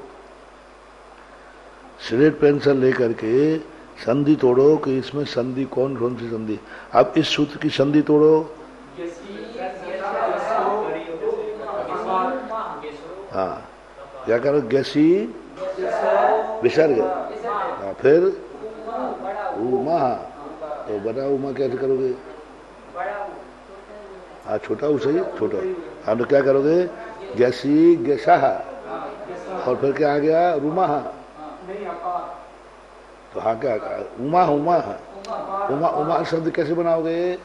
S3: स्लेट पेंसिल लेकर के संधि तोड़ो कि इसमें संधि कौन कौन सी संधि। अब इस सूत्र की संधि तोड़ो। हाँ, क्या करो? गसी विसर्ग, हाँ, फिर उमा, तो बड़ा उमा कैसे करोगे? हाँ, छोटा ऊ सही, छोटा। हाँ, तो क्या करोगे? गसी गसा, और फिर क्या आ गया? रुमा। तो हाँ, क्या उमा, उमा, उमा, उमा शब्द कैसे बनाओगे?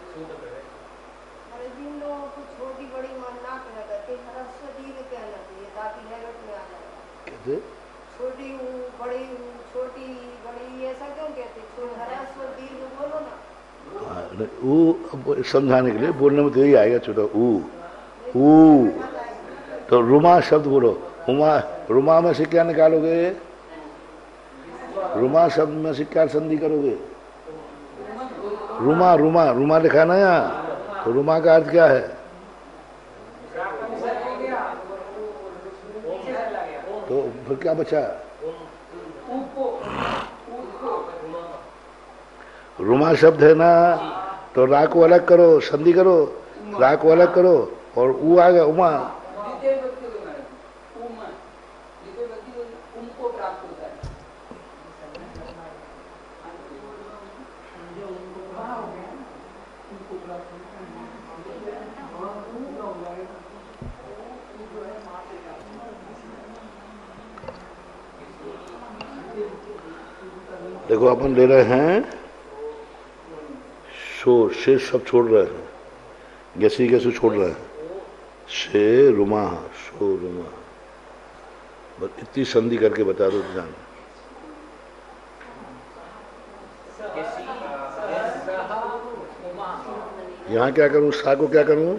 S3: कैसे?
S5: छोटी बड़ी, छोटी बड़ी, ऐसा क्यों कहते? बोलो ना।
S3: वो समझाने के लिए, बोलने में तो यही आएगा, छोटा ऊ। तो रुमा शब्द बोलो। उमा, रुमा में से क्या निकालोगे? रुमा शब्द में से क्या संधि करोगे? रुमा, रुमा, रुमा लिखा ना यहाँ, तो रुमा का अर्थ क्या है? तो फिर क्या बचा? रुमा शब्द है ना, तो रा को अलग करो, संधि करो, रा को अलग करो, और ऊ आ गया उमा। देखो, अपन ले रहे हैं शोर, शेष सब छोड़ रहे हैं, गैसी गैसू छोड़ रहे हैं, शे रुमा, शो रुमा, बस इतनी संधि करके बता दो जान। यहाँ क्या करूं? सा को क्या करूं?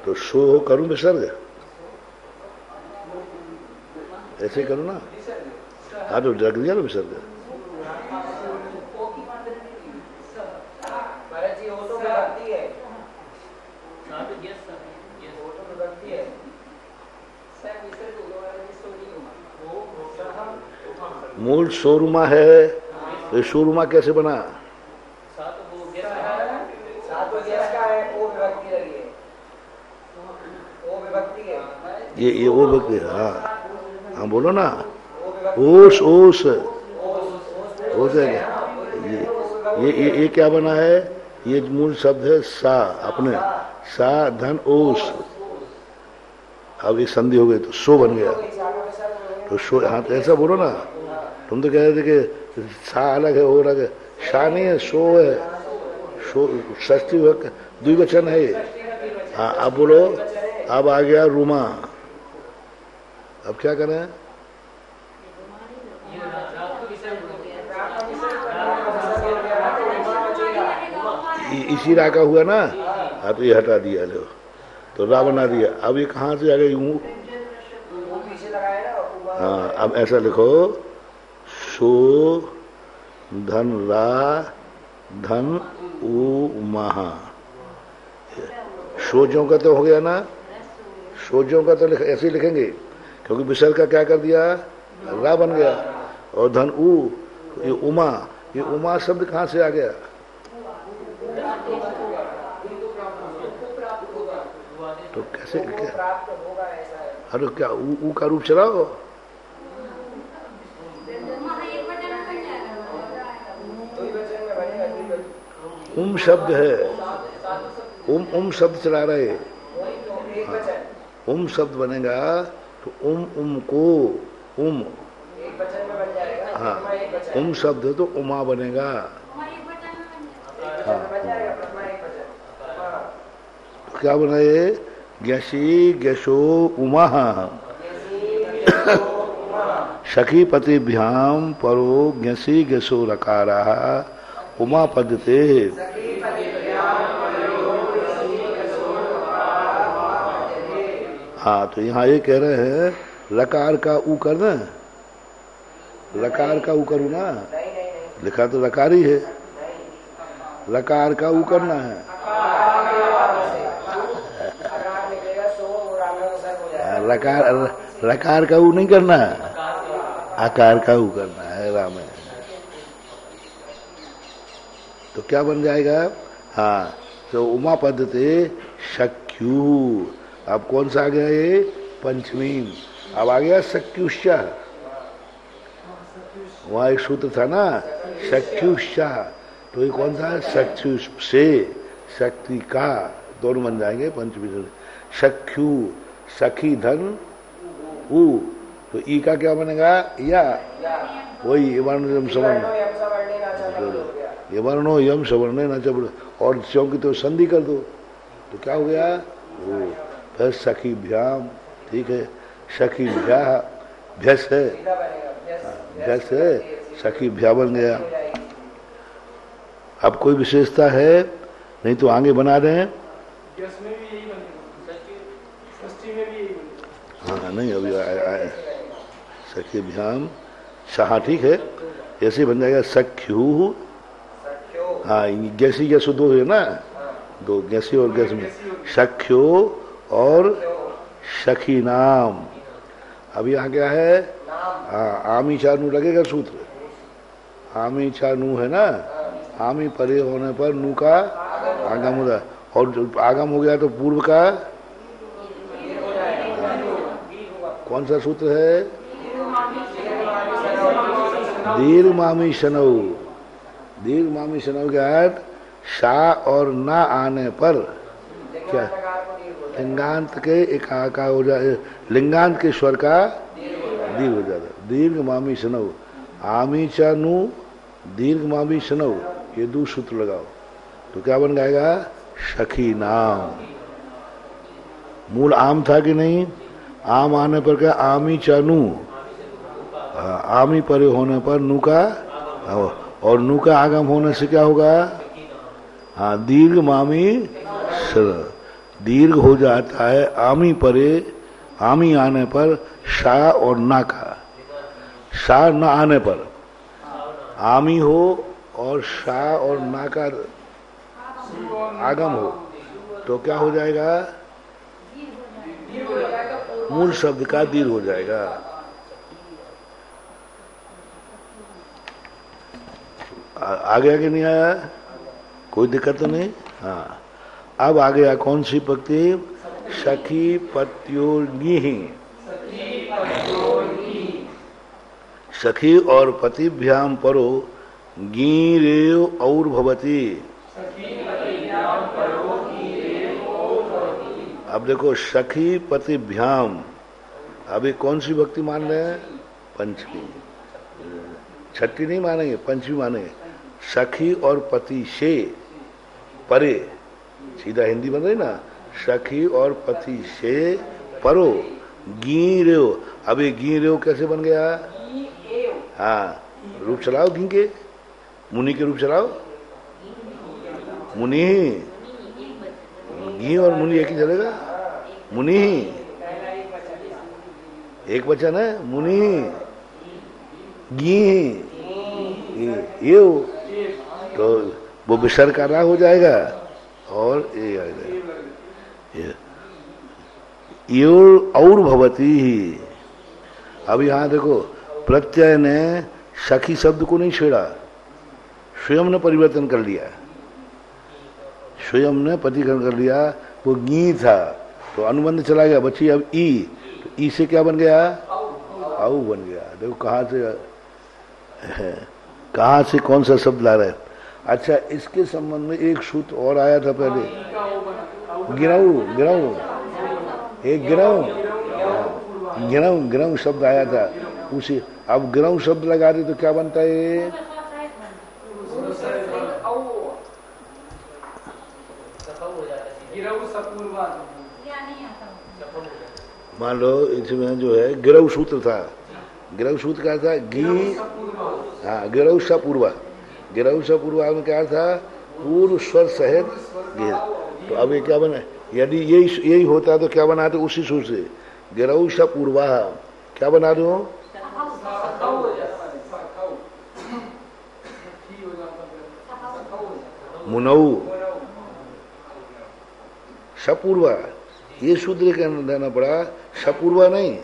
S3: तो शो करूं विसर्ग, ऐसे करूं ना। हाँ, तो रख दिया ना विसर्ग। मूल शोरुमा है, तो शोरुमा कैसे बना? ये वो व्यक्ति, हाँ हाँ बोलो ना, ओस ओस ओस है क्या? ये क्या बना है? ये मूल शब्द है सा, अपने सा धन ओस। अब ये संधि हो गई तो सो बन गया, तो सो, हाँ तो ऐसा बोलो ना। तुम तो कह रहे थे कि सा अलग है, वो अलग है, शा नहीं है, सो है, सो षष्ठी द्विवचन है ये। हाँ अब बोलो, अब आ गया रुमा, अब क्या करें? इसी रा का हुआ ना, हाँ तो ये हटा दिया, लो तो रा बना दिया। अब ये कहाँ से आ गया? यूं, हाँ अब ऐसा लिखो, सो धन रा धन उ महा। सोजों का तो हो गया ना, सोजों का तो ऐसे ही लिखेंगे, क्योंकि विसर्ग का क्या कर दिया? रा बन गया। और धन उ, ये उमा, ये उमा शब्द कहाँ से आ गया? तो कैसे क्या? अरे क्या ऊ का रूप चलाओ? शब्द है, शब्द चला रहे। हाँ, शब्द बनेगा तो को हाँ, शब्द है तो उमा बनेगा। हाँ, तो क्या बना ये? ग्यसी ग्यशो उमा सखीपतिभ्याम परो ग्यसी ग्यसो रकारा उमा पद्धते। हाँ तो यहाँ ये कह रहे हैं लकार का ऊ करना, लकार का ऊ करूँ ना, लिखा तो लकार ही है, लकार का ऊ करना है। लकार का ऊ नहीं करना है, आकार का ऊ करना है राम है। तो क्या बन जाएगा? हाँ तो उमा पद्धति शक्यू। अब कौन सा आ गया ये? पंचमी। अब आ गया शक्युष्या। वहां एक सूत्र था ना शक्युष्या, तो ये कौन सा? शक्यु से शक्ति का, दोनों बन जाएंगे पंचमी। शक्यू सखी धन उ, तो ई का क्या बनेगा? या वही वर्ण सवर्ण, ये वर्णो यम सवर्ण न चबड़, और स्यों की तो संधि कर दो, तो क्या हो गया? वो फिर सखी भ्याम। ठीक है, सखी भ्या भ्यस है, भ्यस है, सखी भ्या बन गया। अब कोई विशेषता है? नहीं तो आगे बना रहे हैं। हाँ नहीं अभी सखी भ्याम सहा, ठीक है, ऐसे बन जाएगा सख्यू। हाँ गैसी गैसो दो है ना, दो गैसी और गैस में सख्यो और सखी नाम। अभी यहाँ क्या है? हाँ आमी चानू लगेगा सूत्र, आमी चानू है ना, आमी परे होने पर नू का आगम हो रहा, और जो आगम हो गया तो पूर्व का कौन सा सूत्र है? दीर्घ मामी शनऊ। दीर्घ मामी शनऊ के अर्थ शा और ना आने पर क्या? लिंगांत के एक आकार हो जाए, लिंगांत के स्वर का दीर्घ हो जाता। दीर्घ मामी शनऊ, आमी चानू दीर्घ मामी शनऊ, ये दो सूत्र लगाओ तो क्या बन जाएगा? सखी नाम। मूल आम था कि नहीं? आम आने पर क्या? आमी चानू, आमी परे होने पर नू का, और नू का आगम होने से क्या होगा? हाँ दीर्घ मामी सर, दीर्घ हो जाता है आमी परे, आमी आने पर शा और ना का। शा न आने पर आमी हो और शा और ना का आगम हो तो क्या हो जाएगा? मूल शब्द का दीर्घ हो जाएगा। आ गया कि नहीं आया? कोई दिक्कत तो नहीं? हाँ, अब आ गया कौन सी पक्ति? सखी पत्योर्गी। सखी और पतिभ्याम परो गीरेव और भवती। अब देखो, सखी पतिभ्याम, अभी कौन सी भक्ति मान रहे हैं? पंचमी। छठी नहीं मानेंगे, पंचमी मानेंगे। सखी और पति से परे, सीधा हिंदी बन रही ना, सखी और पति से परो गीरेव। अभी गीरेव कैसे बन गया? हाँ, रूप चलाओ घी के, मुनि के रूप चलाओ। मुनि, घी और मुनि एक ही चलेगा? मुनि एक वचन है, मुनि घी ये तो वो विसर्ग का रा हो जाएगा और ये आ जाएगा ये और भवती ही। अब यहां देखो, प्रत्यय ने सखी शब्द को नहीं छेड़ा, स्वयं ने परिवर्तन कर लिया, स्वयं ने प्रतिकरण कर लिया। वो गी था तो अनुबंध चला गया, बची अब ई, तो ई से क्या बन गया? औ बन गया। देखो कहां से कौन सा शब्द ला रहा है। अच्छा, इसके संबंध में एक सूत्र और आया था पहले, गिरऊ गिरऊ, एक गिरऊ गिरऊ गिरऊ शब्द आया था उसी। अब गिरऊ शब्द लगा दे तो क्या बनता है? मान लो इसमें जो है गिरऊ सूत्र था, गिरऊ सूत्र क्या था? गी, हाँ, गिरऊ सपूर्वा, गिरऊ सपूर्वा में क्या था? पूर्व स्वर सहित गिर। तो अब ये क्या बना? यदि यही होता तो क्या बनाते? उसी सूत्र से गिरऊ सपूर्वा क्या बना दो? मुनऊ सपूर्वा, ये सूत्र देना पड़ा, सपूर्वा नहीं।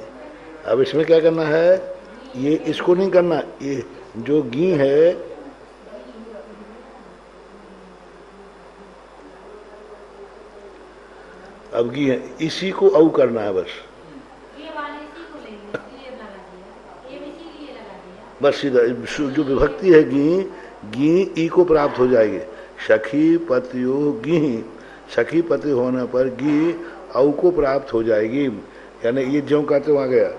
S3: अब इसमें क्या करना है? ये इसको नहीं करना, ये जो गी है अब गी है, इसी को औ करना है बस, बस सीधा जो विभक्ति है गी ई को प्राप्त हो जाएगी। सखी पतियो गी, सखी पति होने पर गी औ को प्राप्त हो जाएगी। यानी ये ज्यों कहते वहां गया।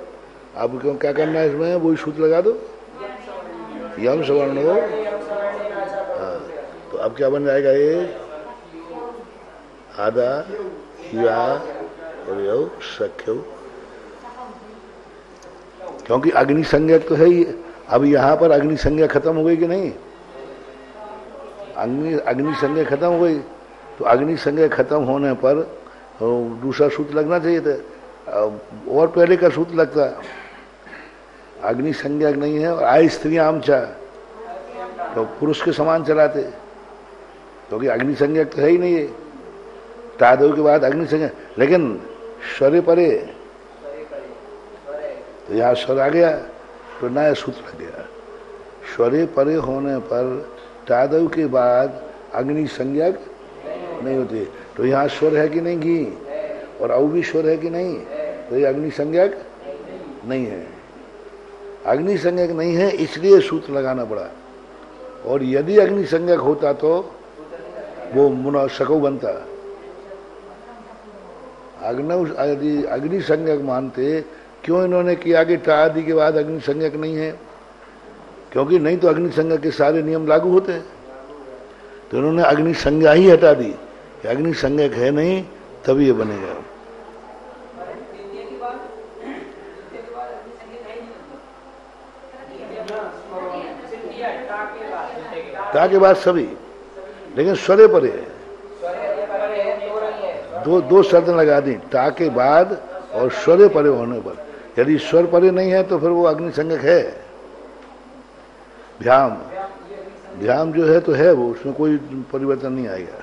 S3: अब क्यों क्या करना है इसमें? वही सूत्र लगा दो, यम सवर्ण हो। हाँ, तो अब क्या बन जाएगा? ये आधा या और यो सख्यो, क्योंकि अग्नि संज्ञा तो है ही। अब यहां पर अग्नि संज्ञा खत्म हो गई कि नहीं? अग्नि संज्ञा खत्म हो गई, तो अग्नि संज्ञा खत्म होने पर दूसरा सूत्र लगना चाहिए था, और पहले का सूत्र लगता। अग्नि संज्ञा नहीं है और आय स्त्री आमचा, तो पुरुष के समान चलाते, क्योंकि अग्नि संज्ञा तो है ही नहीं है। तादव के बाद अग्नि संज्ञा, लेकिन स्वरे परे, तो यहाँ स्वर आ गया तो नया सूत्र लग गया। स्वरे परे होने पर तादव के बाद अग्नि संज्ञा नहीं होती, तो यहाँ स्वर है कि नहीं घी, और औ भी स्वर है कि नहीं, तो ये अग्नि संज्ञक नहीं है। अग्नि संज्ञक नहीं है इसलिए सूत्र लगाना पड़ा, और यदि अग्नि संज्ञक होता तो वो मुना सकौ बनता। यदि अग्नि संज्ञक मानते, क्यों इन्होंने किया कि टा आदि के बाद अग्नि संज्ञक नहीं है? क्योंकि नहीं तो अग्नि संज्ञक के सारे नियम लागू होते हैं। तो इन्होंने अग्नि संज्ञा ही हटा दी, अग्नि संज्ञक है नहीं, तभी ये बनेगा। टा के बाद सभी, लेकिन स्वरे परे है। दो शर्त लगा दी, टा के बाद और स्वरे परे होने पर। यदि स्वर परे नहीं है तो फिर वो अग्नि संज्ञक है। भ्याम, भ्याम जो है तो है, वो उसमें कोई परिवर्तन नहीं आएगा।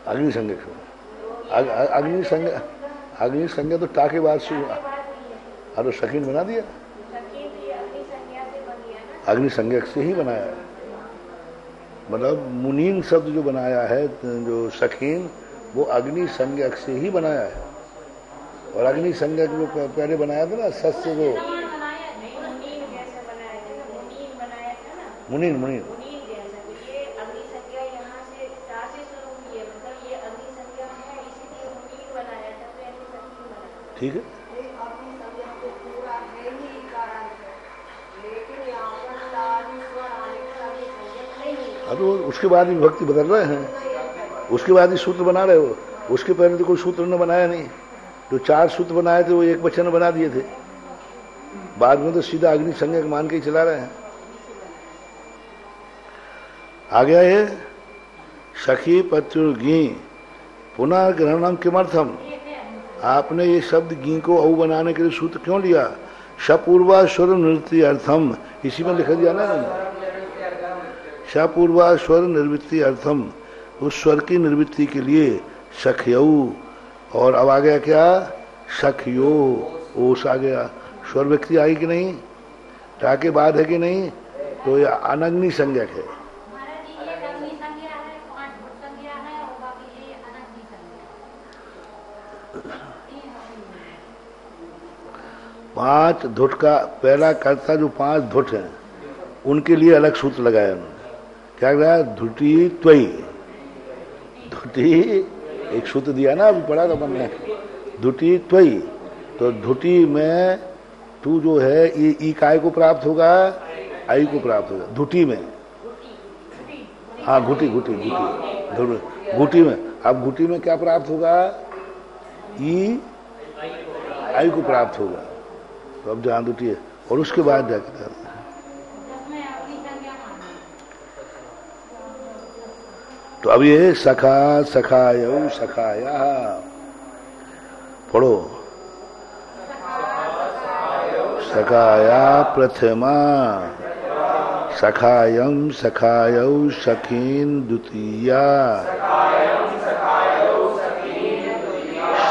S3: अग्नि संज्ञक अग्नि संज्ञा तो टा के बाद से अरे शकीन बना दिया, अग्नि संज्ञक से ही बनाया है। मतलब मुनीन शब्द जो बनाया है, जो शकीन, वो अग्नि संज्ञक से ही बनाया है। और अग्नि संज्ञक जो पहले बनाया था ना, सस्य जो मुनीन ठीक है। अब तो उसके बाद ही विभक्ति बदल रहे हैं, उसके बाद ही सूत्र बना रहे हो। उसके पहले तो कोई सूत्र ने बनाया नहीं, जो 4 सूत्र बनाए थे वो एक वचन बना दिए थे। बाद में तो सीधा अग्नि संज्ञक मान के ही चला रहे हैं। आ गया ये सखी पत्युर्गी पुनः ग्रहणम किमर्थम। आपने ये शब्द गी को औ बनाने के लिए सूत्र क्यों लिया? शपूर्वा स्वर निवृत्ति अर्थम, इसी में लिखा दिया ना मैंने, शपूर्वा स्वर निर्वृत्ति अर्थम, उस स्वर की निर्वृत्ति के लिए सखयऊ। और अब आ गया क्या? सखयो, ओस आ गया। स्वर व्यक्ति आई कि नहीं? टा के बाद है कि नहीं? तो ये अनग्नि संज्ञक है। 5 धुट का पहला कर्ता जो 5 धुट हैं, उनके लिए अलग सूत्र लगाया उन्होंने। क्या लगाया? धुटी त्वयी। धुटी एक सूत्र दिया ना, अभी पढ़ा था हमने, धुटी त्वयी। तो धुटी में तू जो है ये ई काय को प्राप्त होगा, आई को प्राप्त होगा। धुटी में, हाँ घुटी में। अब घुटी में क्या प्राप्त होगा? ई आई को प्राप्त होगा। तो अब जहां दुटी है, और उसके बाद जाके तो अब ये सखा सखायऊ सखाया पढ़ो। सखाया प्रथमा, सखायम सखायऊ सखीन द्वितीया,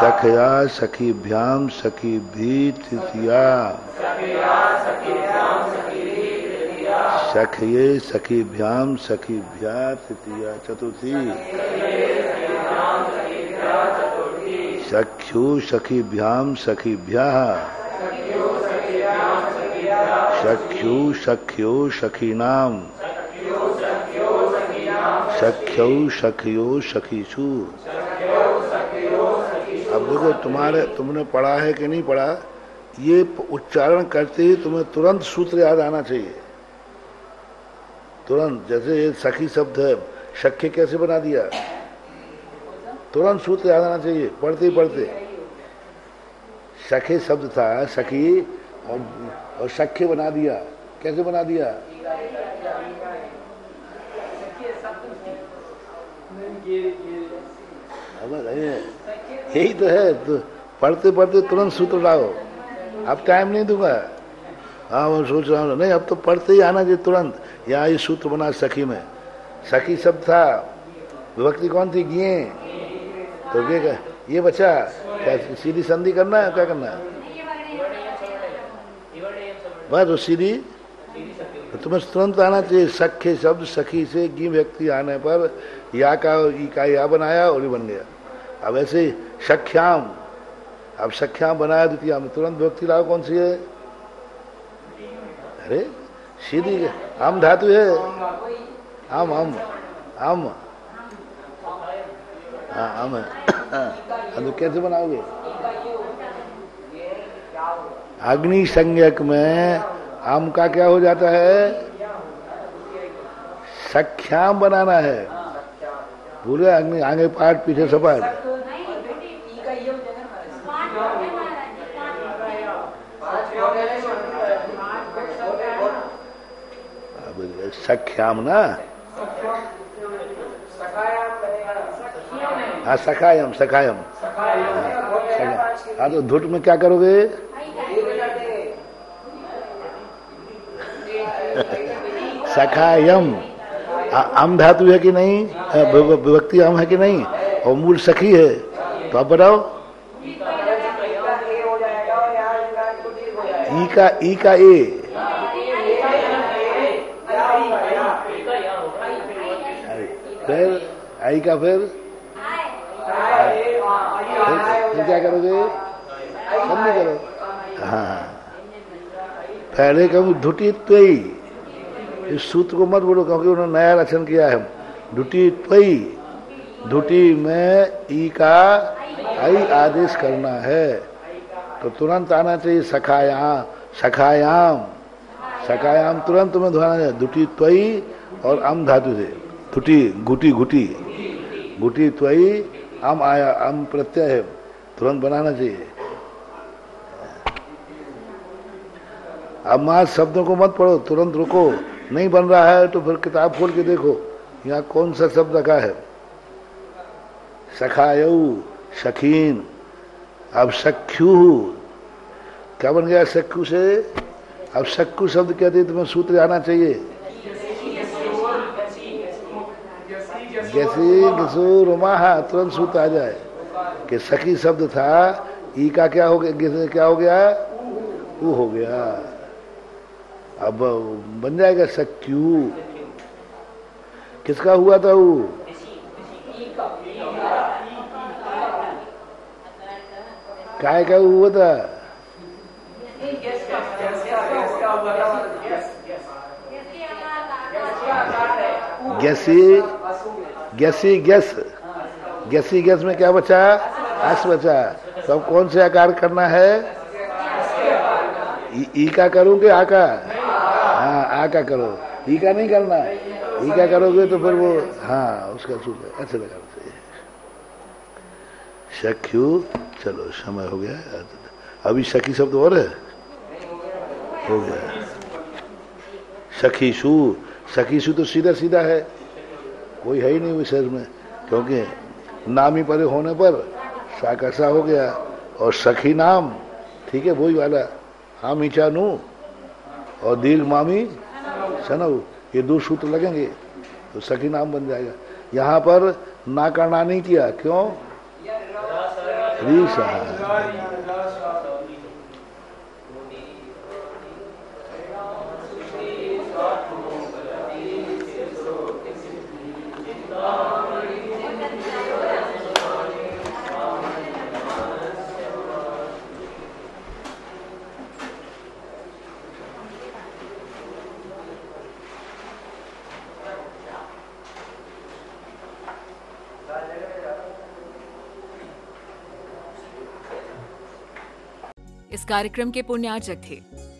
S3: सखया सखीभ्याम सखीभी तृतीया, सखये सखीभ्याम सखीभ्या तृतीया चतुर्थी, सख्यु सखीभ्याम सखीभ्या, सख्यु सख्यो सखीनाम, सख्यौ सखयो सखीषु। अब देखो तुमने पढ़ा है कि नहीं पढ़ा, ये उच्चारण करते ही तुम्हें तुरंत सूत्र याद आना चाहिए, तुरंत। जैसे ये सखी शब्द है, सख्य कैसे बना दिया, तुरंत सूत्र याद आना चाहिए पढ़ते ही पढ़ते। सखे शब्द था सखी, और सख्य बना दिया। कैसे बना दिया? यही तो है, तो पढ़ते पढ़ते तुरंत सूत्र लाओ। अब टाइम नहीं दूंगा, हाँ मैं सोच रहा हूँ, नहीं अब तो पढ़ते ही आना चाहिए तुरंत। यहाँ ये सूत्र बना सखी में, सखी शब्द था, विभक्ति कौन थी? गिए। तो ये बचा क्या? सीधी संधि करना है, क्या करना है? बस वो सीधी, तो तुम्हें तुरंत आना चाहिए। सख्य शब्द सखी से गी व्यक्ति आने पर या का ई का या बनाया और ये बन गया। अब ऐसे सख्याम, अब सख्याम बनाया द्वितीया में, तुरंत व्यक्ति लाओ कौन सी है? अरे सीधी आम धातु है, आम आम आम, हाँ आम है। तो कैसे बनाओगे? अग्नि संज्ञक में आम का क्या हो जाता है? सख्याम बनाना है। पूरे अग्नि आगे पाठ पीछे सपाट। सख्याम ना, हाँ सखायम सखायम। हाँ तो धुट में क्या करोगे? सखायम। आम धातु है कि नहीं? विभक्ति आम है कि नहीं? और मूल सखी है, तो आप बताओ। ई का ए, फिर आई का फिर क्या करोगे? सब नहीं करो। हाँ, पहले कहूँ धुटी त्वई, इस सूत्र को मत बोलो क्योंकि उन्होंने नया रचन किया है। धुटी त्वई, धुटी में ई का आई आदेश करना है तो तुरंत आना चाहिए सखायाम, सखायाम, सखायाम तुरंत तुम्हें धोना है। धुटी त्वई और अम धातु से, धुटी गुटी गुटी, गुटी त्वई अम आया, अम प्रत्यय है, तुरंत बनाना चाहिए। अब मां शब्दों को मत पढ़ो, तुरंत रुको, नहीं बन रहा है तो फिर किताब खोल के देखो यहाँ कौन सा शब्द रखा है। सखायऊ, सखीन, अब सख्यू क्या बन गया सख्यू से? अब सख्यू शब्द कहते हैं, तुम्हें सूत्र आना चाहिए। जैसे गिसो रोमाहा, तुरंत सूत्र आ जाए कि सखी शब्द था, ई का क्या हो गया? क्या हो गया? ऊ हो गया। अब बन जाएगा सख्यू। किसका हुआ था वो? काय का हुआ था? गैसी गैसी गैस, गैसी गैस में क्या बचा? अस बचा। तो अब कौन से आकार करना है? ई का करूं कि आ का? हाँ, आ का करो, ई का नहीं करना। ई का करोगे तो फिर वो, हाँ, उसका सूत्र ऐसे लगाना चाहिए। सख्यू। चलो समय हो गया। अभी सखी शब्द और है, हो गया। सखीशु, सखीशु तो सीधा सीधा है, कोई है ही नहीं विशेष में, क्योंकि नाम ही परे होने पर साकसा हो गया। और सखी नाम, ठीक है, वही वाला हम ईचा नू और दीर्घ मामी सनऊ, ये दो सूत्र लगेंगे तो सखी नाम बन जाएगा। यहाँ पर ना करना नहीं किया, क्यों? रीसा।
S1: इस कार्यक्रम के पुण्यार्चक थे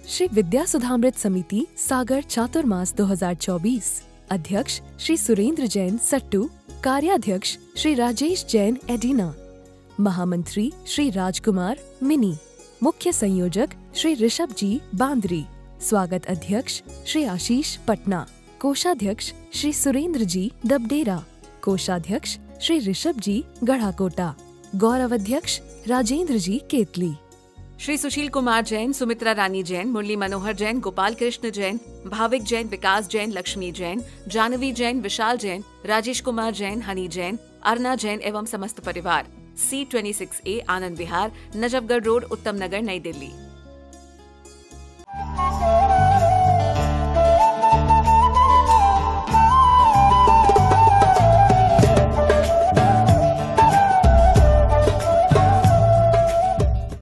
S2: श्री विद्या सुधामृत समिति सागर चातुर्मास 2024, अध्यक्ष श्री सुरेंद्र जैन सट्टू, कार्याध्यक्ष श्री राजेश जैन एडिना, महामंत्री श्री राजकुमार मिनी, मुख्य संयोजक श्री ऋषभ जी बांद्री, स्वागत अध्यक्ष श्री आशीष पटना, कोषाध्यक्ष श्री सुरेंद्र जी डबडेरा, कोषाध्यक्ष श्री ऋषभ जी गढ़ाकोटा, गौरव अध्यक्ष राजेंद्र जी केतली।
S1: श्री सुशील कुमार जैन, सुमित्रा रानी जैन, मुरली मनोहर जैन, गोपाल कृष्ण जैन, भाविक जैन, विकास जैन, लक्ष्मी जैन, जानवी जैन, विशाल जैन, राजेश कुमार जैन, हनी जैन, अर्ना जैन एवं समस्त परिवार, C26A आनंद विहार, नजफगढ़ रोड, उत्तम नगर, नई दिल्ली।